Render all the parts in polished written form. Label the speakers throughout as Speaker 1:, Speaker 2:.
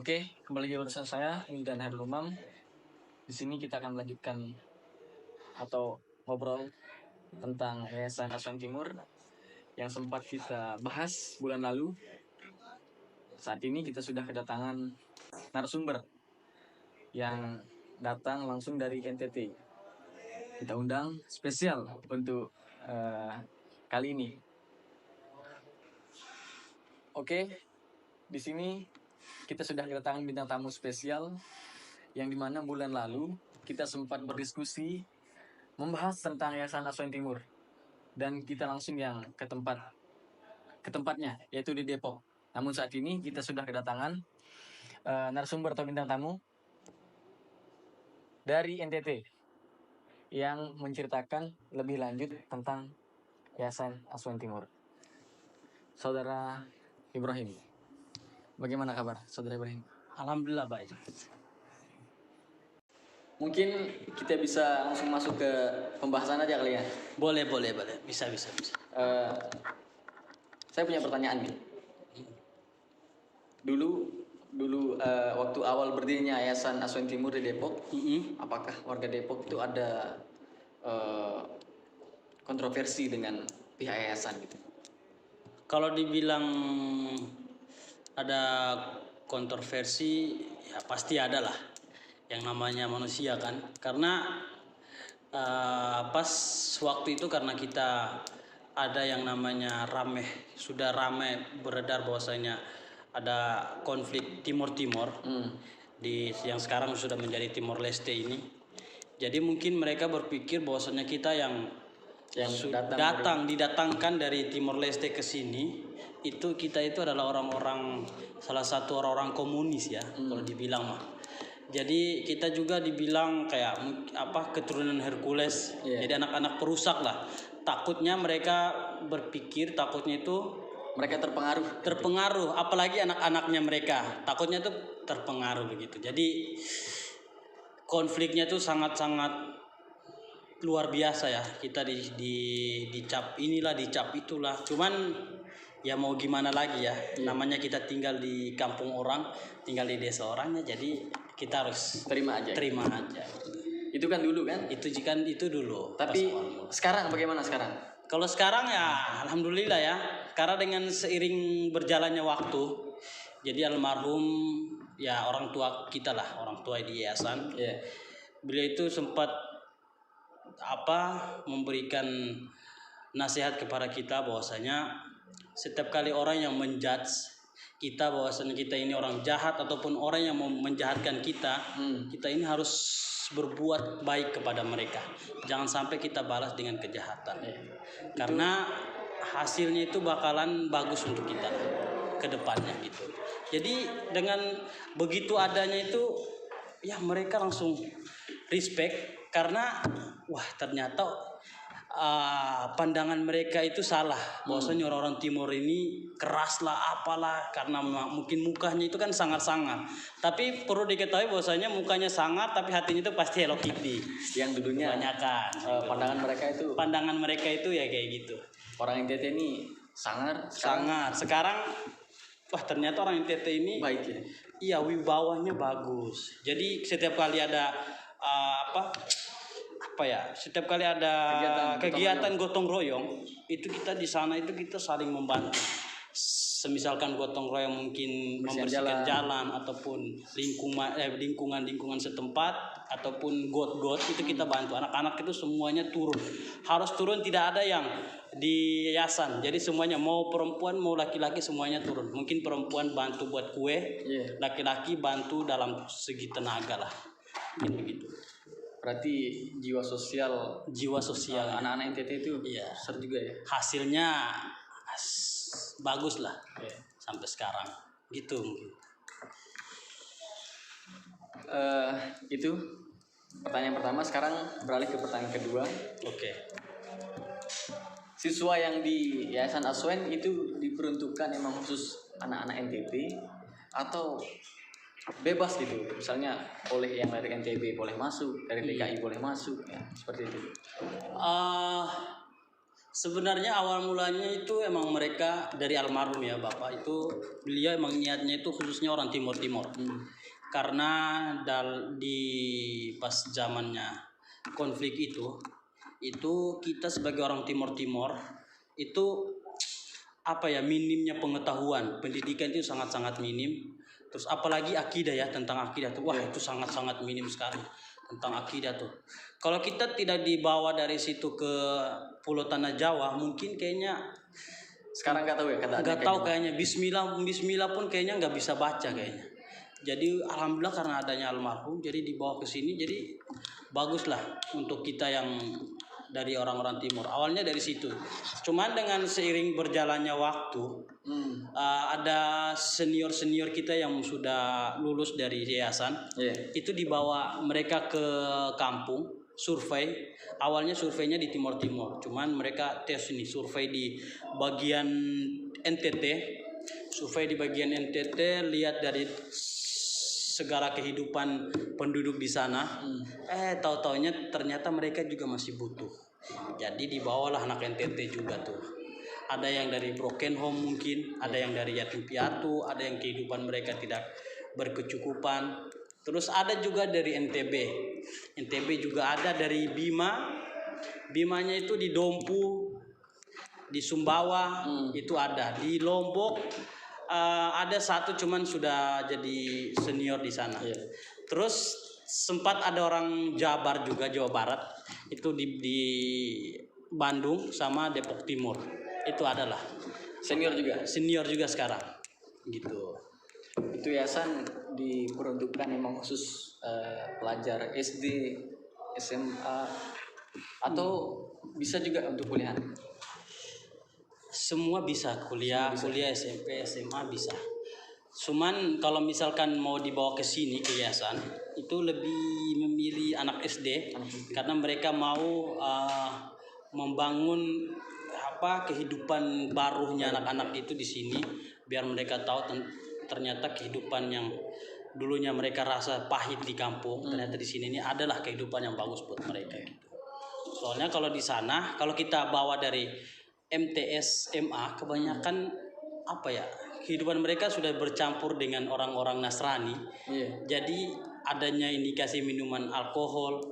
Speaker 1: Oke, kembali lagi bersama saya Wildan Hairul Umam. Di sini kita akan melanjutkan atau ngobrol tentang Yayasan Aswan Timur yang sempat kita bahas bulan lalu. Saat ini kita sudah kedatangan narasumber yang datang langsung dari NTT. Kita undang spesial untuk kali ini. Oke, di sini kita sudah kedatangan bintang tamu spesial yang dimana bulan lalu kita sempat berdiskusi membahas tentang Yayasan Aswan Timur, dan kita langsung yang ke tempatnya, yaitu di Depok. Namun saat ini kita sudah kedatangan narasumber atau bintang tamu dari NTT yang menceritakan lebih lanjut tentang Yayasan Aswan Timur. Saudara Ibrahim, bagaimana kabar Saudara Ibrahim?
Speaker 2: Alhamdulillah baik.
Speaker 1: Mungkin kita bisa langsung masuk ke pembahasan aja kali ya.
Speaker 2: Boleh. Bisa.
Speaker 1: Saya punya pertanyaan nih. Dulu waktu awal berdirinya Yayasan Aswan Timur di Depok, apakah warga Depok itu ada kontroversi dengan pihak yayasan gitu?
Speaker 2: Kalau dibilang ada kontroversi, ya pasti ada lah. Yang namanya manusia kan. Karena pas waktu itu karena kita ada yang namanya sudah ramai beredar bahwasanya ada konflik Timur di yang sekarang sudah menjadi Timor Leste ini. Jadi mungkin mereka berpikir bahwasanya kita yang didatangkan dari Timor Leste ke sini, kita itu adalah salah satu orang komunis ya, kalau dibilang mah. Jadi kita juga dibilang kayak keturunan Hercules. Jadi anak-anak perusak lah. Takutnya mereka berpikir itu
Speaker 1: mereka
Speaker 2: terpengaruh, apalagi anak-anaknya mereka. Takutnya itu terpengaruh begitu. Jadi konfliknya itu sangat-sangat luar biasa ya. Kita dicap inilah, dicap itulah. Cuman ya mau gimana lagi ya. Namanya kita tinggal di kampung orang, tinggal di desa orangnya, jadi kita harus terima aja.
Speaker 1: Itu kan dulu kan?
Speaker 2: Itu dulu.
Speaker 1: Tapi sekarang bagaimana sekarang?
Speaker 2: Kalau sekarang ya alhamdulillah ya. Karena dengan seiring berjalannya waktu, jadi almarhum ya orang tua kita lah, orang tua di yayasan. Beliau itu sempat memberikan nasihat kepada kita bahwasanya setiap kali orang yang menjudge kita bahwasanya kita ini orang jahat ataupun orang yang mau menjahatkan kita, kita ini harus berbuat baik kepada mereka. Jangan sampai kita balas dengan kejahatan. Karena hasilnya itu bakalan bagus untuk kita ke depannya gitu. Jadi dengan begitu adanya itu ya mereka langsung respect karena ternyata pandangan mereka itu salah, bahwasanya orang-orang Timur ini keras lah apalah, karena mungkin mukanya itu kan sangar-sangar. Tapi perlu diketahui bahwasanya mukanya sangar tapi hatinya itu pasti Hello Kitty.
Speaker 1: Yang dulunya
Speaker 2: kebanyakan pandangan mereka itu ya kayak gitu.
Speaker 1: Orang NTT ini sangar.
Speaker 2: Sekarang ternyata orang NTT ini
Speaker 1: baik ya.
Speaker 2: Iya, wibawanya bagus. Jadi setiap kali ada setiap kali ada kegiatan gotong royong, itu kita di sana itu kita saling membantu. Semisalkan gotong royong mungkin membersihkan jalan ataupun lingkungan setempat ataupun got itu kita bantu. Anak-anak itu semuanya harus turun, tidak ada yang di yayasan. Jadi semuanya mau perempuan mau laki-laki semuanya turun. Mungkin perempuan bantu buat kue, laki-laki bantu dalam segi tenaga lah. Gitu.
Speaker 1: Berarti jiwa sosial anak-anak NTT itu besar juga ya.
Speaker 2: Hasilnya bagus lah sampai sekarang gitu mungkin.
Speaker 1: Itu pertanyaan pertama. Sekarang beralih ke pertanyaan kedua.
Speaker 2: Oke.
Speaker 1: Siswa yang di Yayasan Aswan itu diperuntukkan emang khusus anak-anak NTT atau bebas gitu, misalnya oleh yang dari NTB boleh masuk, dari DKI boleh masuk ya, seperti itu?
Speaker 2: Sebenarnya awal mulanya itu emang mereka dari almarhum ya bapak itu, beliau emang niatnya itu khususnya orang Timur Timur. Karena di pas zamannya konflik itu kita sebagai orang Timur Timur itu apa ya, minimnya pengetahuan pendidikan itu sangat-sangat minim. Terus apalagi akidah ya, tentang akidah tuh wah itu sangat-sangat minim sekali tentang akidah tuh. Kalau kita tidak dibawa dari situ ke Pulau Tanah Jawa, mungkin kayaknya
Speaker 1: Sekarang nggak tahu ya keadaannya
Speaker 2: nggak
Speaker 1: kayak
Speaker 2: tahu
Speaker 1: gimana.
Speaker 2: kayaknya Bismillah pun kayaknya nggak bisa baca kayaknya. Jadi alhamdulillah karena adanya almarhum jadi dibawa ke sini, jadi bagus lah untuk kita yang dari orang-orang timur. Awalnya dari situ. Cuman dengan seiring berjalannya waktu, ada senior kita yang sudah lulus dari yayasan. Itu dibawa mereka ke kampung survei. Awalnya surveinya di Timur-Timur, cuman mereka tes ini survei di bagian NTT. Survei di bagian NTT, lihat dari segala kehidupan penduduk di sana. Tahu-taunya ternyata mereka juga masih butuh. Jadi dibawalah anak NTT juga tuh. Ada yang dari broken home mungkin, ada yang dari yatim piatu, ada yang kehidupan mereka tidak berkecukupan. Terus ada juga dari NTB. NTB juga ada dari Bima. Bimanya itu di Dompu, di Sumbawa, itu ada. Di Lombok ada satu cuman sudah jadi senior di sana. Terus sempat ada orang Jabar juga, Jawa Barat. Itu di Bandung sama Depok Timur. Itu adalah senior juga sekarang. Gitu.
Speaker 1: Itu yayasan diperuntukkan memang khusus pelajar SD, SMA, atau bisa juga untuk kuliah?
Speaker 2: Semua bisa, kuliah SMP, SMA bisa. Cuman kalau misalkan mau dibawa ke sini ke yayasan, itu lebih memilih anak SD. Karena mereka mau membangun kehidupan barunya anak-anak itu di sini, biar mereka tahu ternyata kehidupan yang dulunya mereka rasa pahit di kampung, ternyata di sini ini adalah kehidupan yang bagus buat mereka gitu. Soalnya kalau di sana, kalau kita bawa dari MTS MA, kebanyakan kehidupan mereka sudah bercampur dengan orang-orang Nasrani. Jadi adanya indikasi minuman alkohol,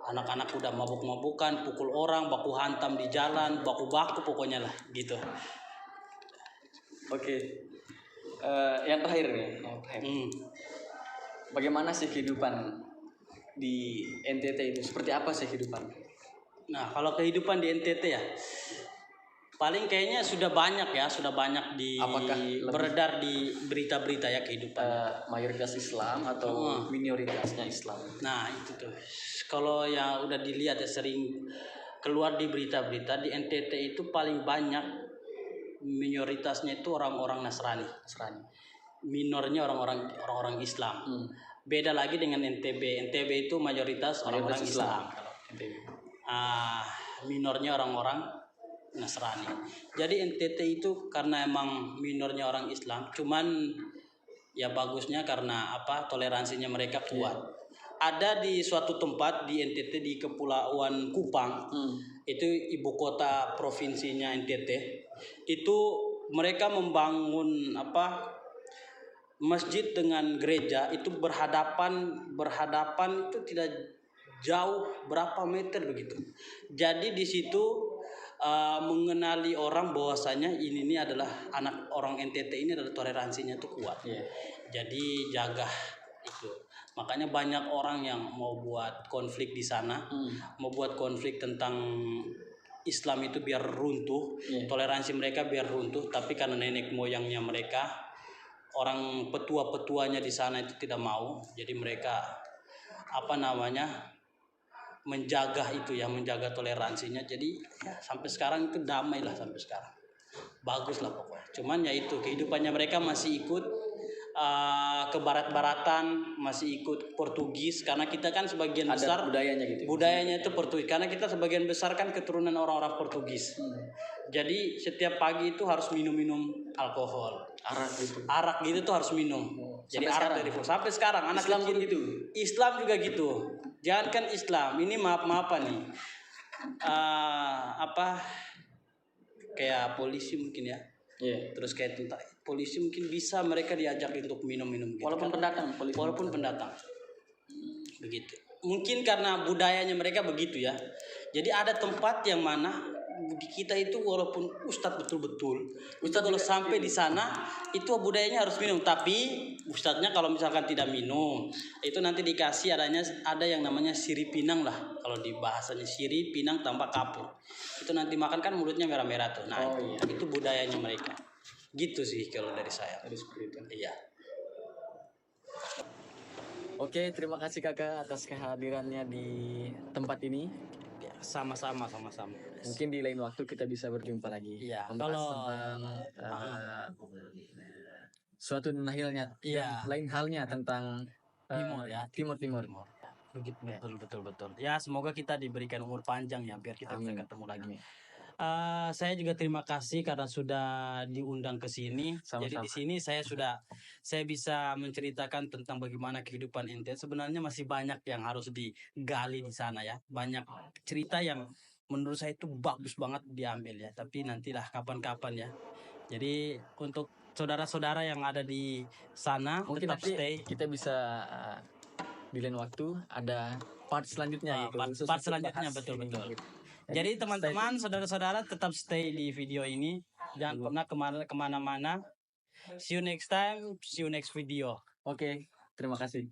Speaker 2: anak-anak udah mabuk-mabukan, pukul orang, baku hantam di jalan, baku-baku pokoknya lah gitu.
Speaker 1: Oke. Yang terakhir nih, bagaimana sih kehidupan di NTT itu? Seperti apa sih kehidupan?
Speaker 2: Nah, kalau kehidupan di NTT ya, paling kayaknya sudah banyak beredar di berita-berita ya kehidupan.
Speaker 1: Mayoritas Islam atau minoritasnya Islam?
Speaker 2: Nah itu tuh, kalau yang udah dilihat ya sering keluar di berita-berita, di NTT itu paling banyak minoritasnya itu orang-orang Nasrani. Minornya orang-orang Islam. Beda lagi dengan NTB. NTB itu mayoritas orang-orang Islam. Minornya orang-orang Nasrani. Jadi NTT itu karena emang minornya orang Islam, cuman ya bagusnya karena toleransinya mereka kuat. Ada di suatu tempat di NTT di Kepulauan Kupang, itu ibu kota provinsinya NTT. Itu mereka membangun masjid dengan gereja itu berhadapan itu tidak jauh berapa meter begitu. Jadi di situ mengenali orang bahwasanya ini adalah anak orang NTT, ini adalah toleransinya tuh kuat. Jadi jaga itu. Makanya banyak orang yang mau buat konflik di sana, mau buat konflik tentang Islam itu biar runtuh, toleransi mereka biar runtuh, tapi karena nenek moyangnya mereka, orang petua-petuanya di sana itu tidak mau, jadi mereka menjaga itu ya, menjaga toleransinya. Jadi sampai sekarang itu damai lah sampai sekarang. Bagus lah pokoknya. Cuman ya itu kehidupannya mereka masih ikut ke barat-baratan, masih ikut Portugis karena kita kan sebagian besar
Speaker 1: budayanya gitu.
Speaker 2: Budayanya itu Portugis karena kita sebagian besar kan keturunan orang-orang Portugis. Jadi setiap pagi itu harus minum alkohol. Arak gitu tuh harus minum. Jadi arak dari sampai sekarang anak
Speaker 1: Islam
Speaker 2: kecil
Speaker 1: gitu.
Speaker 2: Islam juga gitu. Jangankan Islam, ini maaf-maafan nih. apa kayak polisi mungkin ya.
Speaker 1: Iya.
Speaker 2: Terus kayak tentang polisi mungkin bisa mereka diajak untuk minum-minum gitu.
Speaker 1: Walaupun pendatang, polisi.
Speaker 2: Walaupun pendatang. Begitu. Mungkin karena budayanya mereka begitu ya. Jadi ada tempat yang mana di kita itu walaupun ustadz betul-betul, ustadz kalau sampai di sana itu budayanya harus minum. Tapi ustadznya kalau misalkan tidak minum, itu nanti dikasih ada yang namanya sirih pinang lah. Kalau di bahasanya sirih pinang tambah kapur. Itu nanti makan kan mulutnya merah-merah tuh. Nah, itu budayanya mereka. Gitu sih kalau dari saya.
Speaker 1: Jadi seperti itu.
Speaker 2: Iya.
Speaker 1: Oke, terima kasih kakak atas kehadirannya di tempat ini.
Speaker 2: Ya, sama-sama.
Speaker 1: Mungkin di lain waktu kita bisa berjumpa lagi.
Speaker 2: Iya.
Speaker 1: Membahas
Speaker 2: Kalau
Speaker 1: tentang suatu lain halnya tentang
Speaker 2: Timur ya.
Speaker 1: Timur.
Speaker 2: Begitu, betul. Ya, semoga kita diberikan umur panjang ya biar kita bisa ketemu lagi. Saya juga terima kasih karena sudah diundang ke sini. Jadi di sini saya bisa menceritakan tentang bagaimana kehidupan ente. Sebenarnya masih banyak yang harus digali di sana ya. Banyak cerita yang menurut saya itu bagus banget diambil ya. Tapi nantilah kapan-kapan ya. Jadi untuk saudara-saudara yang ada di sana
Speaker 1: mungkin
Speaker 2: tetap stay.
Speaker 1: Kita bisa di lain waktu ada part selanjutnya gitu.
Speaker 2: Part selanjutnya betul. Jadi teman-teman, saudara-saudara tetap stay di video ini. Jangan pernah kemana-mana. See you next time. See you next video.
Speaker 1: Oke, terima kasih.